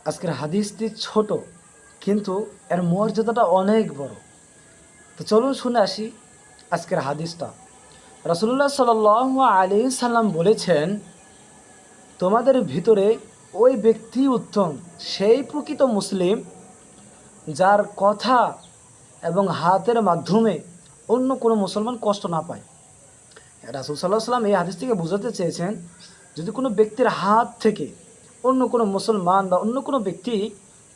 আজকের হাদিসটি ছোট, কিন্তু এর মর্যাদাটা অনেক বড়। তো চলুন শুনে আসি আজকের হাদিসটা। রাসূলুল্লাহ সাল্লাল্লাহু আলাইহি সাল্লাম বলেছেন, তোমাদের ভিতরে ওই ব্যক্তি উত্তম, সেই প্রকৃত মুসলিম যার কথা এবং হাতের মাধ্যমে অন্য কোনো মুসলমান কষ্ট না পায়। রাসূল সাল্লাল্লাহু আলাইহি সাল্লাম এই হাদিস থেকে বোঝাতে চেয়েছেন, যদি কোনো ব্যক্তির হাত থেকে অন্য কোনো মুসলমান বা অন্য কোনো ব্যক্তি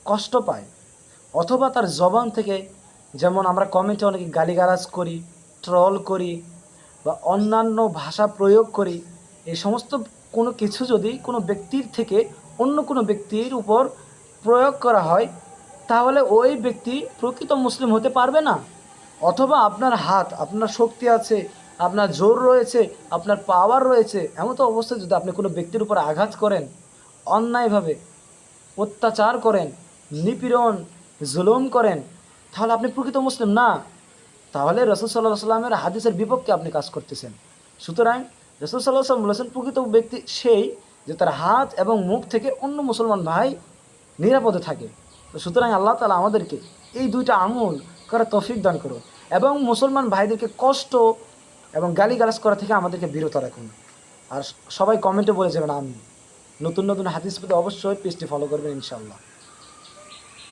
কষ্ট পায়, অথবা তার জবান থেকে, যেমন আমরা কমেন্টে অনেকে গালিগালাজ করি, ট্রল করি বা অন্যান্য ভাষা প্রয়োগ করি, এই সমস্ত কোনো কিছু যদি কোনো ব্যক্তির থেকে অন্য কোনো ব্যক্তির উপর প্রয়োগ করা হয়, তাহলে ওই ব্যক্তি প্রকৃত মুসলিম হতে পারবে না। অথবা আপনার হাত, আপনার শক্তি আছে, আপনার জোর রয়েছে, আপনার পাওয়ার রয়েছে, এমন তো অবস্থায় যদি আপনি কোনো ব্যক্তির উপর আঘাত করেন, অন্যায়ভাবে অত্যাচার করেন, নিপীড়ন জুলুম করেন, তাহলে আপনি প্রকৃত মুসলিম না। তাহলে রাসূল সাল্লাল্লাহু আলাইহি সাল্লামের হাদিসের বিপক্ষে আপনি কাজ করতেছেন। সুতরাং রাসূল সাল্লাল্লাহু আলাইহি সাল্লাম বলেছেন, প্রকৃত ব্যক্তি সেই যে তার হাত এবং মুখ থেকে অন্য মুসলমান ভাই নিরাপদে থাকে। তো সুতরাং আল্লাহ তাআলা আমাদেরকে এই দুইটা আমল করার তৌফিক দান করুন, এবং মুসলমান ভাইদেরকে কষ্ট এবং গালিগালাজ করা থেকে আমাদেরকে বিরত রাখুন। আর সবাই কমেন্টে বলে যাবেন আমি। নতুন নতুন হাদিস পেতে অবশ্যই পেজটি ফলো করবেন ইনশাআল্লাহ।